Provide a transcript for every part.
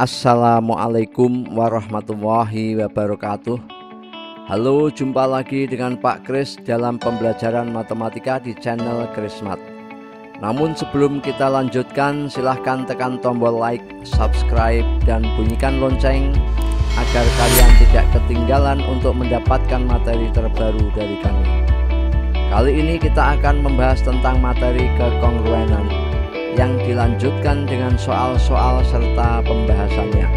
Assalamualaikum warahmatullahi wabarakatuh. Halo, jumpa lagi dengan Pak Kris dalam pembelajaran matematika di channel Krismat. Namun sebelum kita lanjutkan, silahkan tekan tombol like, subscribe, dan bunyikan lonceng agar kalian tidak ketinggalan untuk mendapatkan materi terbaru dari kami. Kali ini kita akan membahas tentang materi kekongruenan yang dilanjutkan dengan soal-soal serta pembahasannya.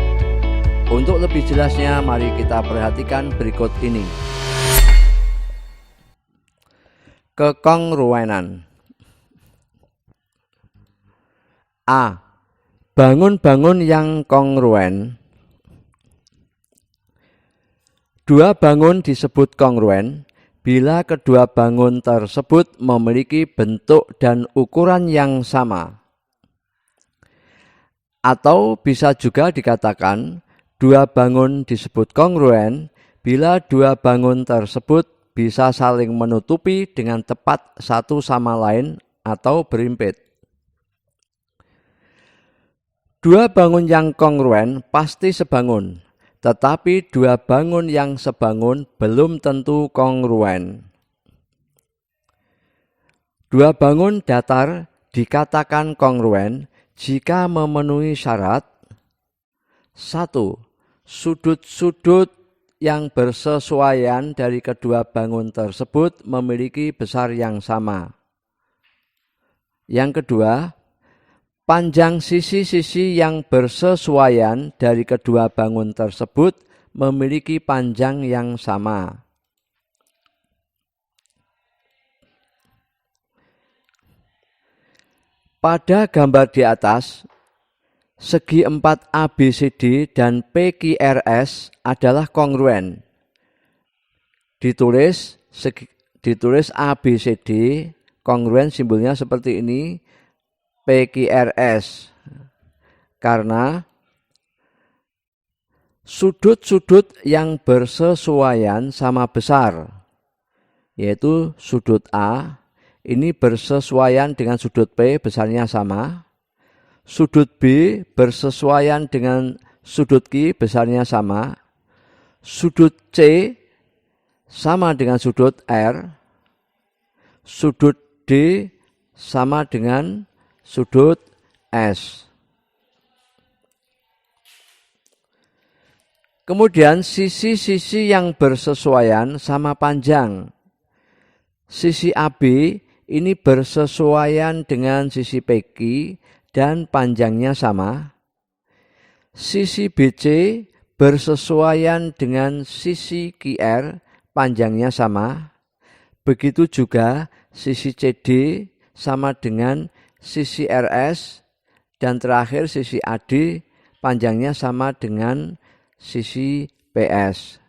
Untuk lebih jelasnya, mari kita perhatikan berikut ini. Kekongruenan. A. Bangun-bangun yang kongruen. Dua bangun disebut kongruen bila kedua bangun tersebut memiliki bentuk dan ukuran yang sama. Atau bisa juga dikatakan dua bangun disebut kongruen bila dua bangun tersebut bisa saling menutupi dengan tepat satu sama lain atau berimpit. Dua bangun yang kongruen pasti sebangun, tetapi dua bangun yang sebangun belum tentu kongruen. Dua bangun datar dikatakan kongruen jika memenuhi syarat: 1. Sudut-sudut yang bersesuaian dari kedua bangun tersebut memiliki besar yang sama. Yang kedua, panjang sisi-sisi yang bersesuaian dari kedua bangun tersebut memiliki panjang yang sama. Pada gambar di atas, segi 4 ABCD dan PQRS adalah kongruen. Ditulis ABCD, kongruen simbolnya seperti ini, PQRS. Karena sudut-sudut yang bersesuaian sama besar, yaitu sudut A, ini bersesuaian dengan sudut P, besarnya sama. Sudut B bersesuaian dengan sudut Q, besarnya sama. Sudut C sama dengan sudut R. Sudut D sama dengan sudut S. Kemudian sisi-sisi yang bersesuaian sama panjang. Sisi AB ini bersesuaian dengan sisi PQ dan panjangnya sama. Sisi BC bersesuaian dengan sisi QR, panjangnya sama. Begitu juga sisi CD sama dengan sisi RS, dan terakhir sisi AD panjangnya sama dengan sisi PS.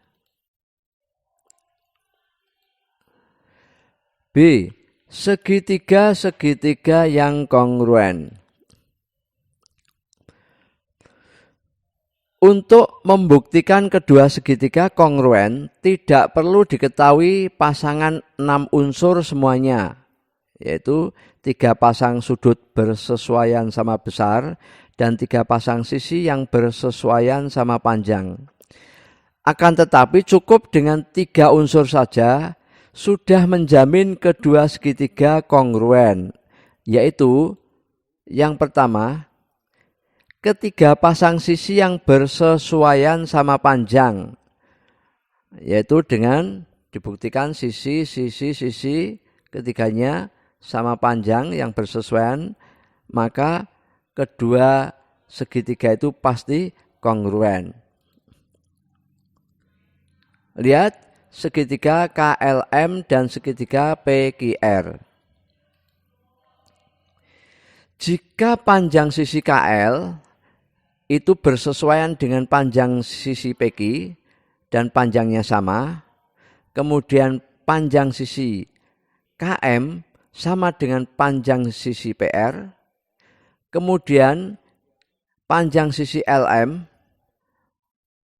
B. Segitiga-segitiga yang kongruen. Untuk membuktikan kedua segitiga kongruen, tidak perlu diketahui pasangan 6 unsur semuanya, yaitu 3 pasang sudut bersesuaian sama besar dan 3 pasang sisi yang bersesuaian sama panjang. Akan tetapi cukup dengan 3 unsur saja sudah menjamin kedua segitiga kongruen, yaitu yang pertama, ketiga pasang sisi yang bersesuaian sama panjang, yaitu dengan dibuktikan sisi ketiganya sama panjang yang bersesuaian, maka kedua segitiga itu pasti kongruen. Lihat segitiga KLM dan segitiga PQR. Jika panjang sisi KL itu bersesuaian dengan panjang sisi PQ dan panjangnya sama, kemudian panjang sisi KM sama dengan panjang sisi PR, kemudian panjang sisi LM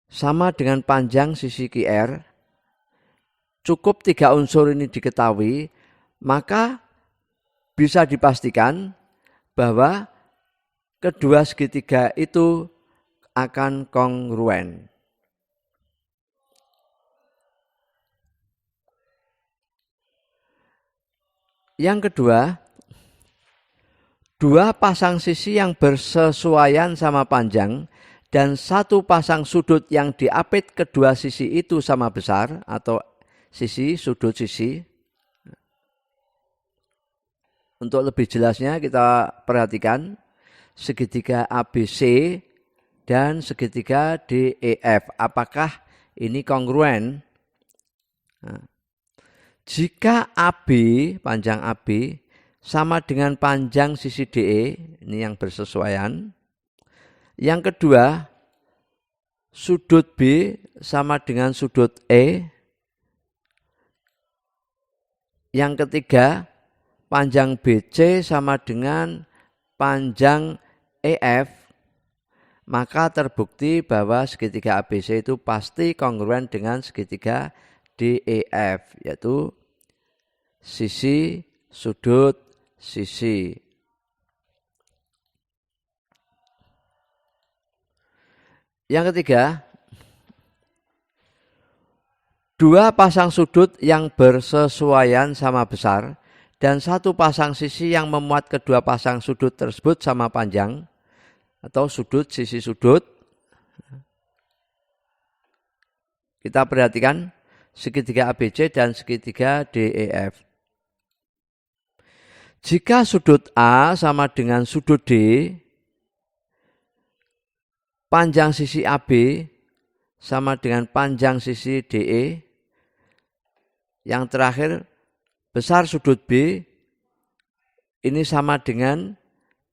sama dengan panjang sisi QR, cukup 3 unsur ini diketahui, maka bisa dipastikan bahwa kedua segitiga itu akan kongruen. Yang kedua, dua pasang sisi yang bersesuaian sama panjang dan satu pasang sudut yang diapit kedua sisi itu sama besar atau sisi, sudut sisi. Untuk lebih jelasnya kita perhatikan segitiga ABC dan segitiga DEF. Apakah ini kongruen? Nah, jika AB, panjang AB, sama dengan panjang sisi DE, ini yang bersesuaian. Yang kedua, sudut B sama dengan sudut E. Yang ketiga, panjang BC sama dengan panjang EF. Maka terbukti bahwa segitiga ABC itu pasti kongruen dengan segitiga DEF, yaitu sisi, sudut, sisi. Yang ketiga, dua pasang sudut yang bersesuaian sama besar dan satu pasang sisi yang memuat kedua pasang sudut tersebut sama panjang atau sudut sisi sudut. Kita perhatikan segitiga ABC dan segitiga DEF. Jika sudut A sama dengan sudut D, panjang sisi AB sama dengan panjang sisi DE. Yang terakhir, besar sudut B ini sama dengan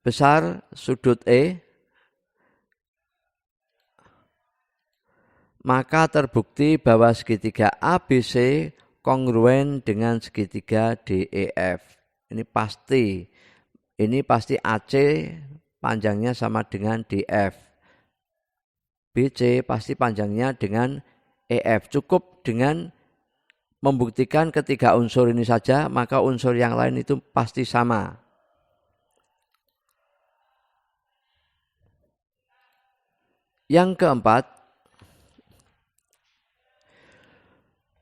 besar sudut E. Maka terbukti bahwa segitiga ABC kongruen dengan segitiga DEF. Ini pasti AC panjangnya sama dengan DF. BC pasti panjangnya dengan EF. Cukup dengan membuktikan ketiga unsur ini saja, maka unsur yang lain itu pasti sama. Yang keempat,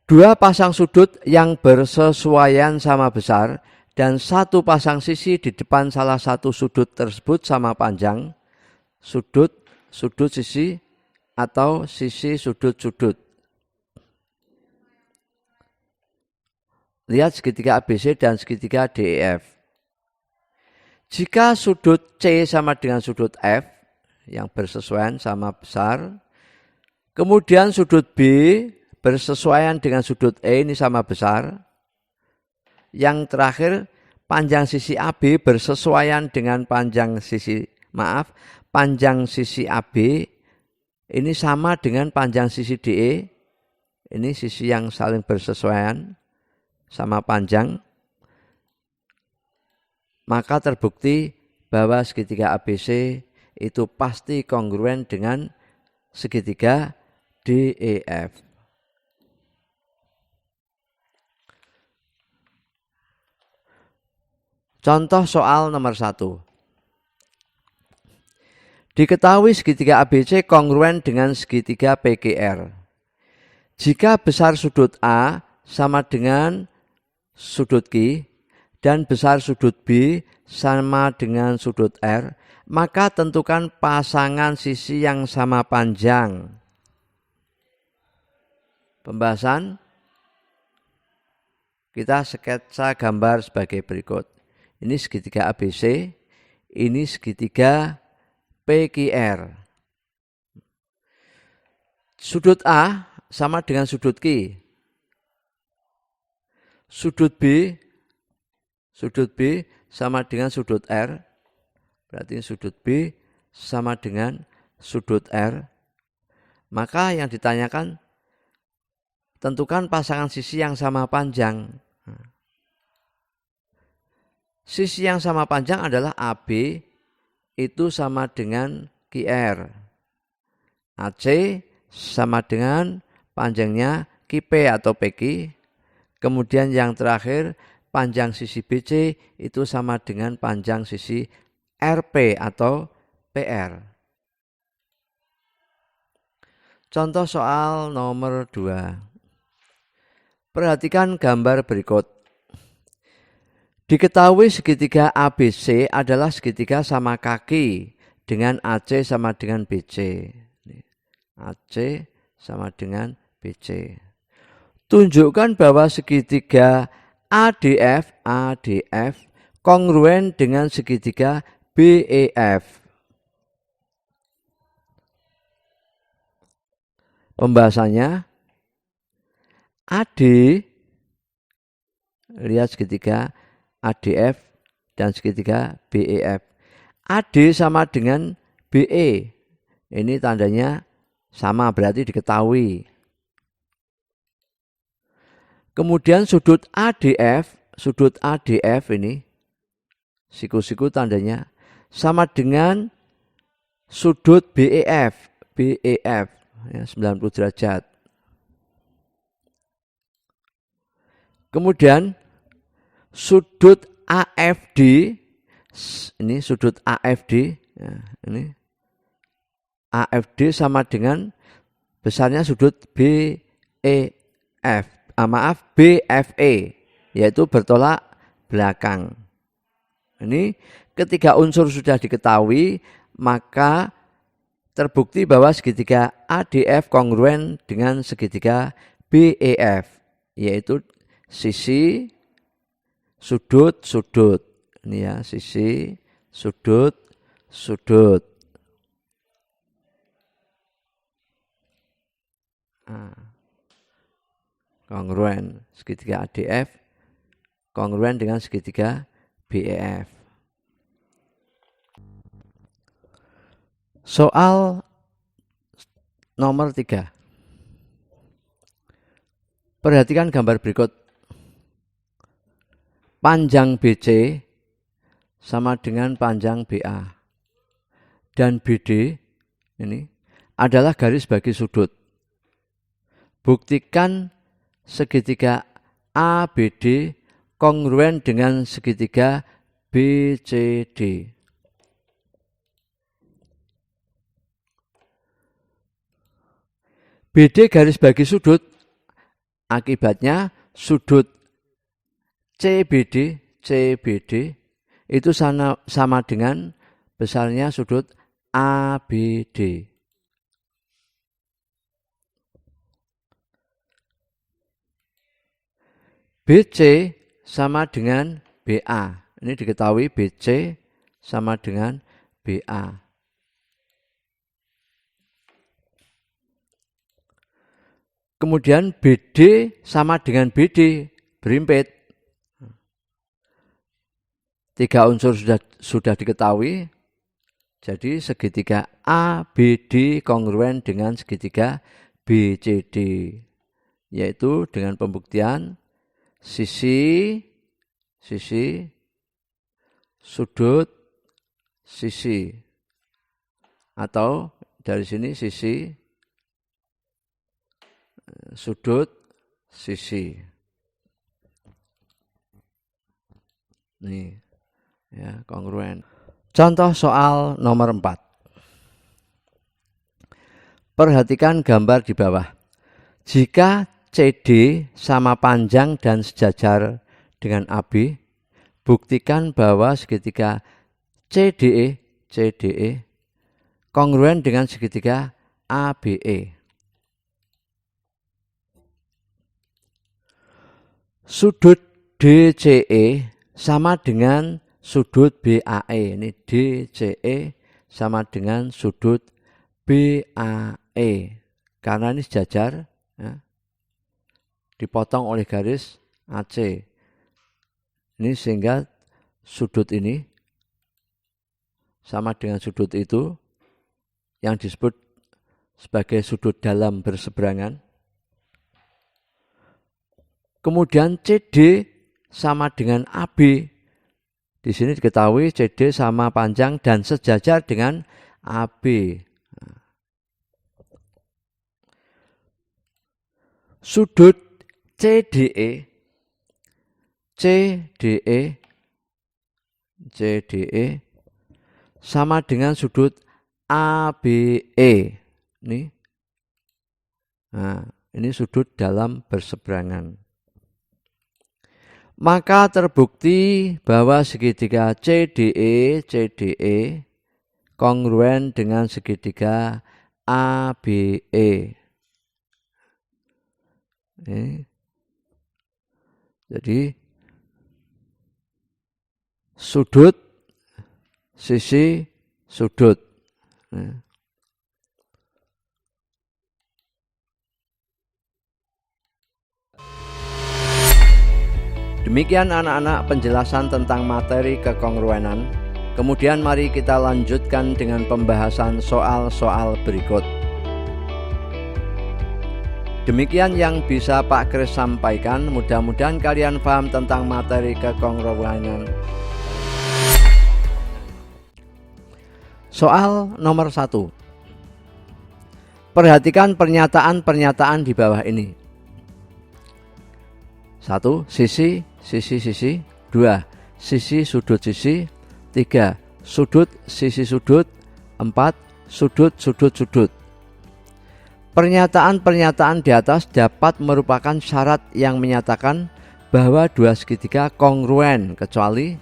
dua pasang sudut yang bersesuaian sama besar dan satu pasang sisi di depan salah satu sudut tersebut sama panjang, sudut sisi atau sisi sudut. Lihat segitiga ABC dan segitiga DEF. Jika sudut C sama dengan sudut F yang bersesuaian sama besar, kemudian sudut B bersesuaian dengan sudut E ini sama besar. Yang terakhir, panjang sisi AB bersesuaian dengan panjang sisi AB ini sama dengan panjang sisi DE. Ini sisi yang saling bersesuaian sama panjang. Maka terbukti bahwa segitiga ABC itu pasti kongruen dengan segitiga DEF. Contoh soal nomor 1. Diketahui segitiga ABC kongruen dengan segitiga PQR. Jika besar sudut A sama dengan sudut Q dan besar sudut B sama dengan sudut R, maka tentukan pasangan sisi yang sama panjang. Pembahasan kita sketsa gambar sebagai berikut. Ini segitiga ABC, ini segitiga PQR. Sudut A sama dengan sudut Q. Sudut B sama dengan sudut R. Berarti sudut B sama dengan sudut R. Maka yang ditanyakan, tentukan pasangan sisi yang sama panjang. Sisi yang sama panjang adalah AB itu sama dengan QR. AC sama dengan panjangnya QP atau PQ. Kemudian yang terakhir, panjang sisi BC itu sama dengan panjang sisi RP atau PR. Contoh soal nomor 2. Perhatikan gambar berikut. Diketahui segitiga ABC adalah segitiga sama kaki dengan AC sama dengan BC. AC sama dengan BC. Tunjukkan bahwa segitiga ADF kongruen dengan segitiga BEF. Pembahasannya, AD, lihat segitiga ADF dan segitiga BEF. AD sama dengan BE. Ini tandanya sama, berarti diketahui. Kemudian sudut ADF ini, siku-siku tandanya sama dengan sudut BEF ya, 90 derajat. Kemudian sudut AFD, ini sudut AFD, ya, ini AFD sama dengan besarnya sudut BFE, yaitu bertolak belakang. Ini ketiga unsur sudah diketahui, maka terbukti bahwa segitiga ADF kongruen dengan segitiga BEF, yaitu sisi, sudut. Ini ya, sisi, sudut. Kongruen segitiga ADF kongruen dengan segitiga BEF. Soal nomor 3. Perhatikan gambar berikut. Panjang BC sama dengan panjang BA. Dan BD ini adalah garis bagi sudut. Buktikan segitiga ABD kongruen dengan segitiga BCD. BD garis bagi sudut, akibatnya sudut CBD itu sama dengan besarnya sudut ABD. BC sama dengan BA. Ini diketahui BC sama dengan BA. Kemudian BD sama dengan BD, berimpit. 3 unsur sudah diketahui. Jadi segitiga ABD kongruen dengan segitiga BCD, yaitu dengan pembuktian sisi, sudut, sisi, atau dari sini sisi, sudut, sisi. Nih, ya, kongruen. Contoh soal nomor 4. Perhatikan gambar di bawah. Jika CD sama panjang dan sejajar dengan AB, buktikan bahwa segitiga CDE kongruen dengan segitiga ABE. Sudut DCE sama dengan sudut BAE. Ini DCE sama dengan sudut BAE. Karena ini sejajar, ya, dipotong oleh garis AC. Ini sehingga sudut ini sama dengan sudut itu yang disebut sebagai sudut dalam berseberangan. Kemudian CD sama dengan AB. Di sini diketahui CD sama panjang dan sejajar dengan AB. Sudut CDE sama dengan sudut ABE. Ini Nah, ini sudut dalam berseberangan. Maka terbukti bahwa segitiga CDE kongruen dengan segitiga ABE. Jadi sudut, sisi, sudut. Demikian anak-anak penjelasan tentang materi kekongruenan. Kemudian mari kita lanjutkan dengan pembahasan soal-soal berikut. Demikian yang bisa Pak Kris sampaikan. Mudah-mudahan kalian paham tentang materi kekongruenan. Soal nomor 1. Perhatikan pernyataan-pernyataan di bawah ini. 1. Sisi, sisi, sisi. 2. Sisi, sudut, sisi. 3. Sudut, sisi, sudut. 4. Sudut, sudut, sudut. Pernyataan-pernyataan di atas dapat merupakan syarat yang menyatakan bahwa dua segitiga kongruen, kecuali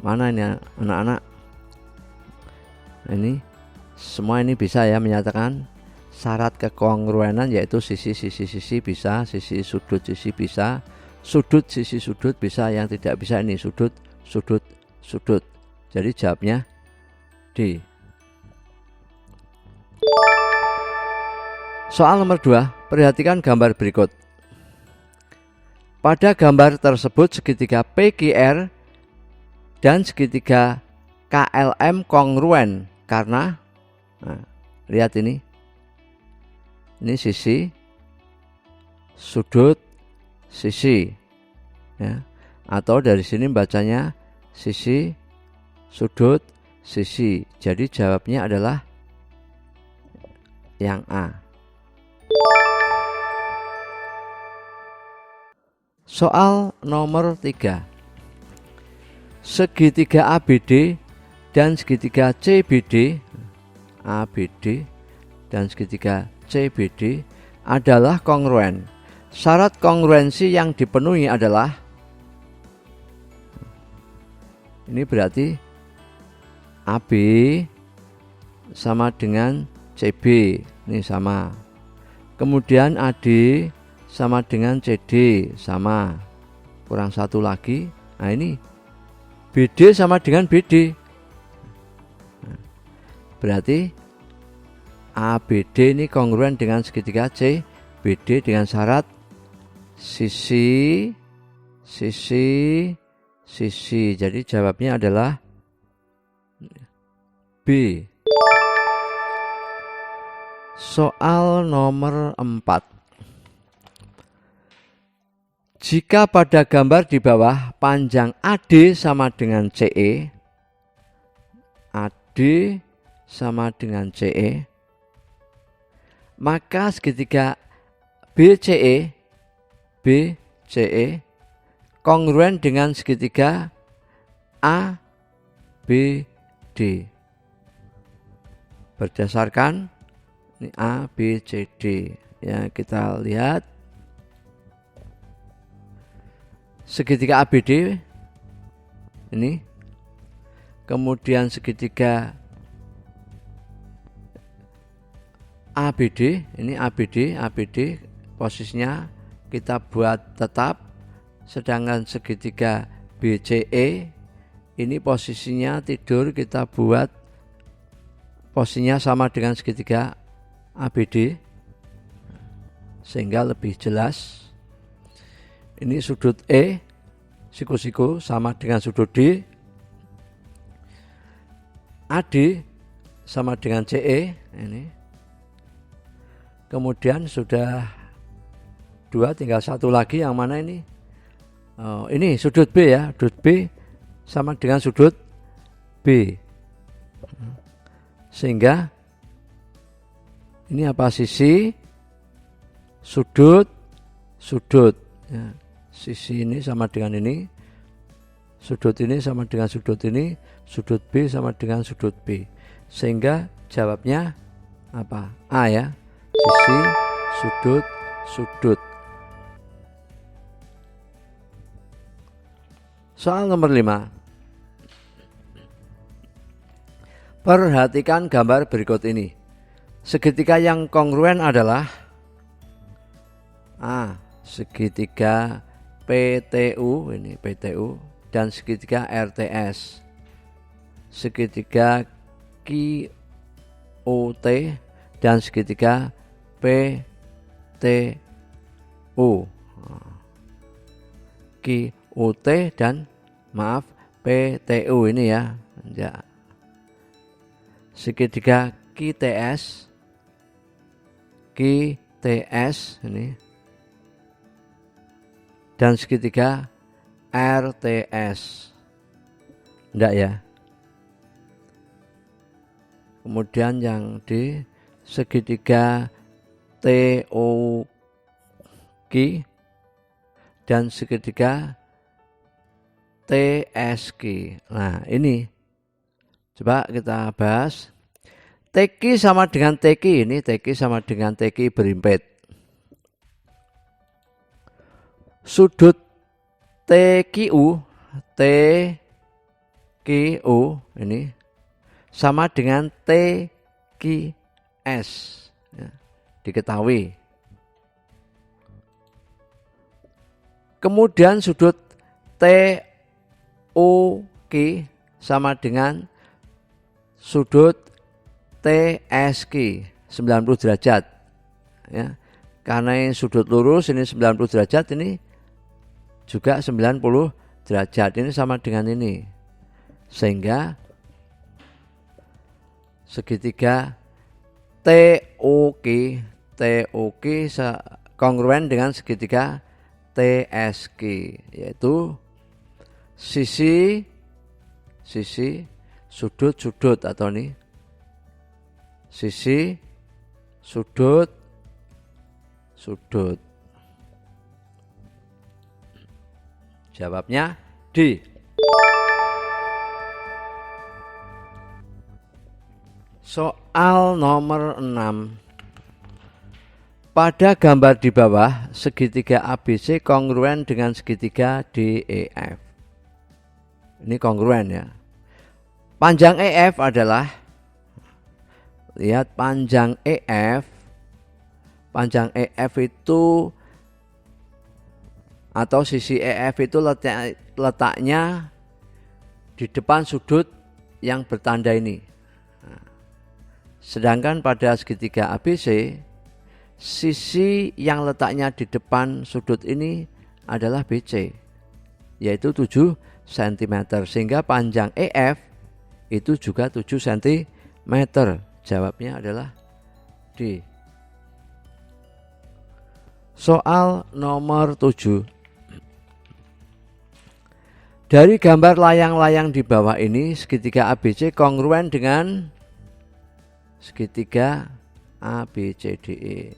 mana ini anak-anak? Ini semua ini bisa ya menyatakan syarat kekongruenan, yaitu sisi, sisi, sisi bisa, sisi, sudut, sisi bisa, sudut, sisi, sudut bisa. Yang tidak bisa ini sudut, sudut, sudut. Jadi jawabnya D. Soal nomor 2, perhatikan gambar berikut. Pada gambar tersebut segitiga PQR dan segitiga KLM kongruen karena, lihat ini sisi, sudut, sisi, ya. Atau dari sini bacanya sisi, sudut, sisi. Jadi jawabnya adalah yang A. Soal nomor 3. Segitiga ABD dan segitiga CBD, ABD dan segitiga CBD adalah kongruen. Syarat kongruensi yang dipenuhi adalah, ini berarti AB sama dengan CB, ini sama. Kemudian AD sama dengan CD, sama. Kurang satu lagi. Nah ini BD sama dengan BD. Berarti ABD ini kongruen dengan segitiga CBD dengan syarat sisi, sisi, sisi. Jadi jawabnya adalah B. Soal nomor 4. Jika pada gambar di bawah panjang AD sama dengan CE, AD sama dengan CE, maka segitiga BCE kongruen dengan segitiga ABD. Berdasarkan ini ABCD. Ya, kita lihat segitiga ABD ini, kemudian segitiga ABD, ini ABD posisinya kita buat tetap, sedangkan segitiga BCE ini posisinya tidur, kita buat posisinya sama dengan segitiga ABD sehingga lebih jelas. Ini sudut E, siku-siku sama dengan sudut D. AD sama dengan CE ini. Kemudian sudah 2, tinggal satu lagi, yang mana ini? Ini sudut B ya, sudut B sama dengan sudut B. Sehingga ini apa? Sisi, sudut, sudut. Ya. Sisi ini sama dengan ini, sudut ini sama dengan sudut ini, sudut B sama dengan sudut B. Sehingga jawabnya apa? A ya. Sisi, sudut, sudut. Soal nomor 5. Perhatikan gambar berikut ini. Segitiga yang kongruen adalah A. Segitiga PTU, ini PTU, dan segitiga RTS. Segitiga QOT dan segitiga PTU. QOT dan PTU ini ya. Segitiga QTS ini, dan segitiga RTS. Enggak ya. Kemudian yang di segitiga TOQ dan segitiga TSQ. Nah, ini coba kita bahas. TQ sama dengan TQ, ini TQ sama dengan TQ berimpit. Sudut TQU ini sama dengan TQS, ya, diketahui. Kemudian sudut TOQ sama dengan sudut TSQ 90 derajat. Ya. Karena ini sudut lurus, ini 90 derajat, ini juga 90 derajat. Ini sama dengan ini. Sehingga segitiga TOQ kongruen dengan segitiga TSQ, yaitu sisi sudut-sudut, atau ini sisi sudut. Jawabnya D. Soal nomor 6. Pada gambar di bawah, segitiga ABC kongruen dengan segitiga DEF. Ini kongruen ya. Panjang EF adalah, lihat panjang EF. Panjang EF itu, atau sisi EF itu letaknya di depan sudut yang bertanda ini. Sedangkan pada segitiga ABC, sisi yang letaknya di depan sudut ini adalah BC, yaitu 7 cm. Sehingga panjang EF itu juga 7 cm. Jawabnya adalah D. Soal nomor 7. Dari gambar layang-layang di bawah ini, segitiga ABC kongruen dengan segitiga ABCDE.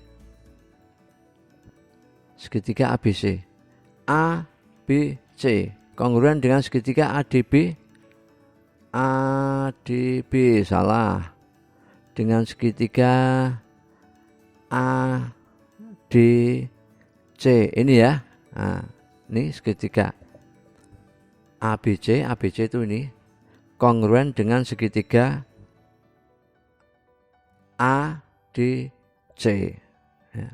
Segitiga ABC, ABC kongruen dengan segitiga ADB. Salah. Dengan segitiga ADC ini ya. Nah, ini segitiga ABC itu ini kongruen dengan segitiga ADC. Ya.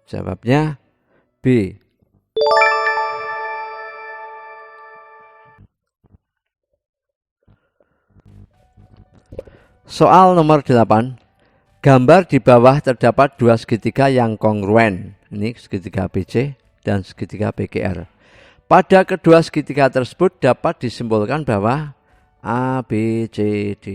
Jawabnya B. Soal nomor 8. Gambar di bawah terdapat dua segitiga yang kongruen. Ini segitiga ABC dan segitiga PGR. Pada kedua segitiga tersebut dapat disimbolkan bahwa ABCD.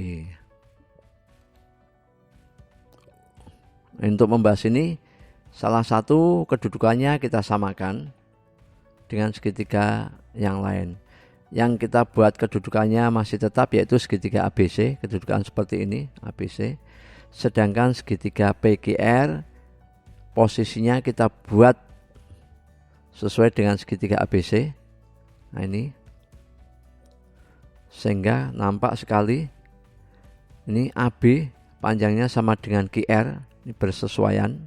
Untuk membahas ini, salah satu kedudukannya kita samakan dengan segitiga yang lain. Yang kita buat kedudukannya masih tetap, yaitu segitiga ABC, kedudukan seperti ini, ABC. Sedangkan segitiga PGR, posisinya kita buat sesuai dengan segitiga ABC. Nah ini, sehingga nampak sekali ini AB panjangnya sama dengan QR, ini bersesuaian.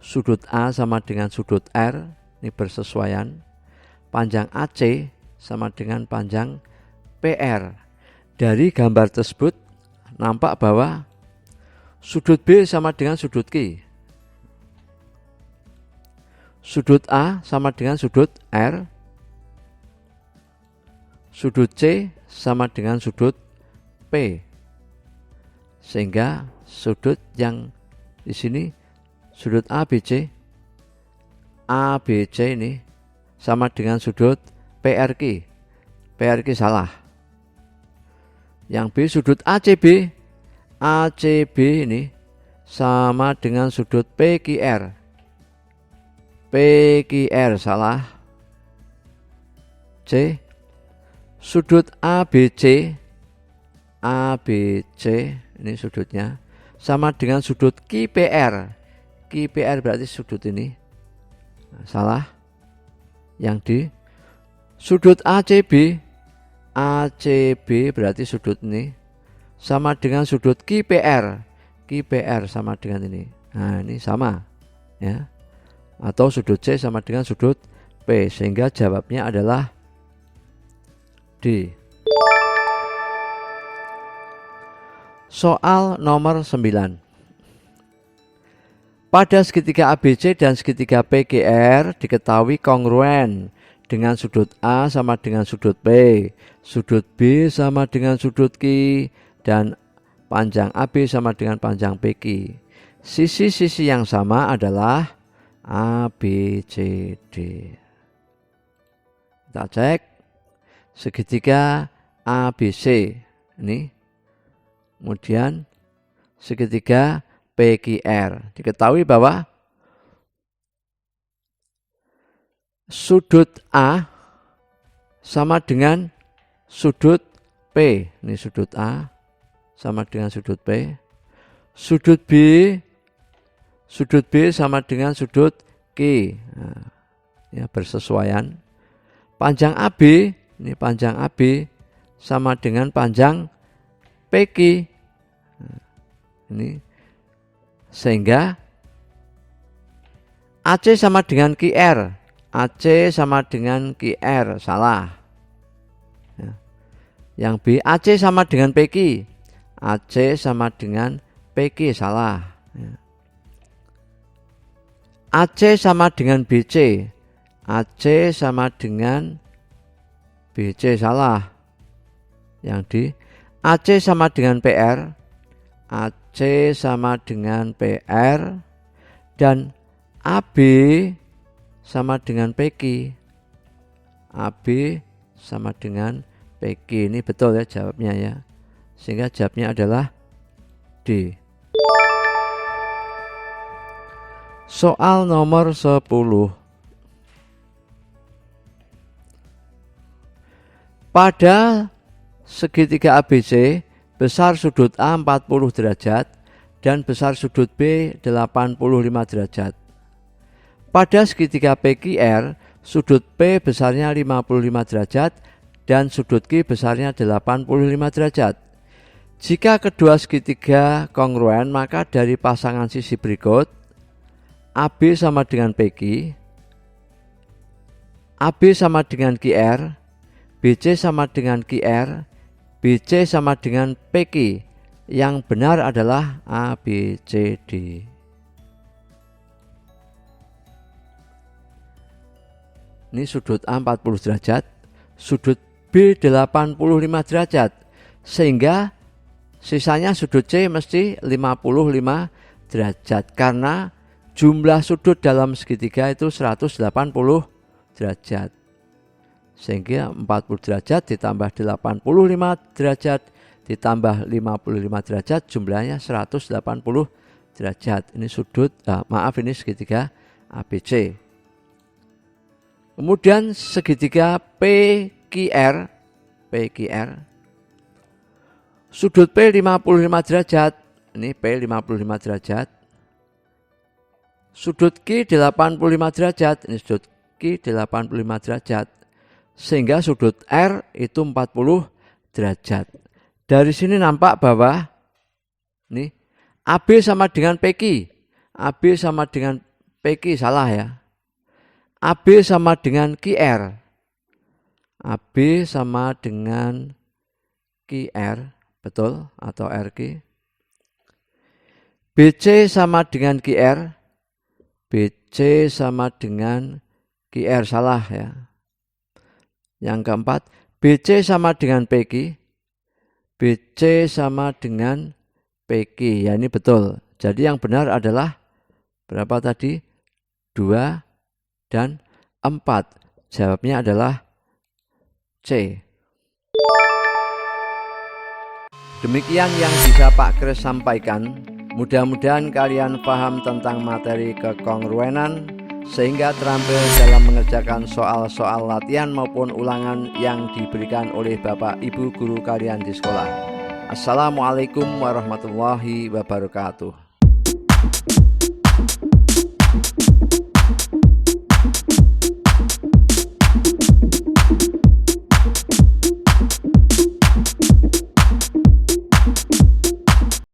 Sudut A sama dengan sudut R, ini bersesuaian. Panjang AC sama dengan panjang PR. Dari gambar tersebut nampak bahwa sudut B sama dengan sudut Q. Sudut A sama dengan sudut R. Sudut C sama dengan sudut P. Sehingga sudut yang di sini sudut ABC ini sama dengan sudut PRQ. PRQ salah. Yang B sudut ACB ini sama dengan sudut PQR. PQR salah. C sudut ABC ini sudutnya sama dengan sudut QPR. QPR berarti sudut ini salah. Yang D sudut ACB berarti sudut ini sama dengan sudut QPR. QPR sama dengan ini. Nah, ini sama ya. Atau sudut C sama dengan sudut P, sehingga jawabnya adalah D. Soal nomor 9. Pada segitiga ABC dan segitiga PQR diketahui kongruen dengan sudut A sama dengan sudut P, sudut B sama dengan sudut Q, dan panjang AB sama dengan panjang PQ. Sisi-sisi yang sama adalah A, B, C, D. Kita cek segitiga ABC ini. Kemudian segitiga PQR. Diketahui bahwa sudut A sama dengan sudut P. Ini sudut A sama dengan sudut P. Sudut B sama dengan sudut Q. Nah, ya, bersesuaian. Panjang AB, ini panjang AB sama dengan panjang PQ. Nah, ini sehingga AC sama dengan QR. AC sama dengan QR salah. Ya. Yang B AC sama dengan PQ. AC sama dengan PQ salah. Ya. AC sama dengan BC. AC sama dengan BC salah. Yang D AC sama dengan PR. AC sama dengan PR, dan AB sama dengan PQ. AB sama dengan PQ. Ini betul ya jawabnya ya. Sehingga jawabnya adalah D. Soal nomor 10. Pada segitiga ABC, besar sudut A 40 derajat dan besar sudut B 85 derajat. Pada segitiga PQR, sudut P besarnya 55 derajat dan sudut Q besarnya 85 derajat. Jika kedua segitiga kongruen, maka dari pasangan sisi berikut AB sama dengan PQ, AB sama dengan QR, BC sama dengan QR, BC sama dengan PQ. Yang benar adalah A, B, C, D. Ini sudut A 40 derajat, sudut B 85 derajat. Sehingga sisanya sudut C mesti 55 derajat. Karena jumlah sudut dalam segitiga itu 180 derajat. Sehingga 40 derajat ditambah 85 derajat ditambah 55 derajat jumlahnya 180 derajat. Ini sudut, ini segitiga ABC. Kemudian segitiga PQR. Sudut P 55 derajat. Ini P 55 derajat. Sudut Q 85 derajat. Ini sudut Q 85 derajat. Sehingga sudut R itu 40 derajat. Dari sini nampak bahwa Nih, AB sama dengan PQ. AB sama dengan PQ salah ya. AB sama dengan QR. AB sama dengan QR, betul atau RQ. BC sama dengan QR. BC sama dengan QR salah ya. Yang keempat, BC sama dengan PQ. BC sama dengan PQ, ya ini betul. Jadi yang benar adalah berapa tadi? 2 dan 4. Jawabnya adalah C. Demikian yang bisa Pak Kris sampaikan. Mudah-mudahan kalian paham tentang materi kekongruenan sehingga terampil dalam mengerjakan soal-soal latihan maupun ulangan yang diberikan oleh Bapak Ibu guru kalian di sekolah. Assalamualaikum warahmatullahi wabarakatuh.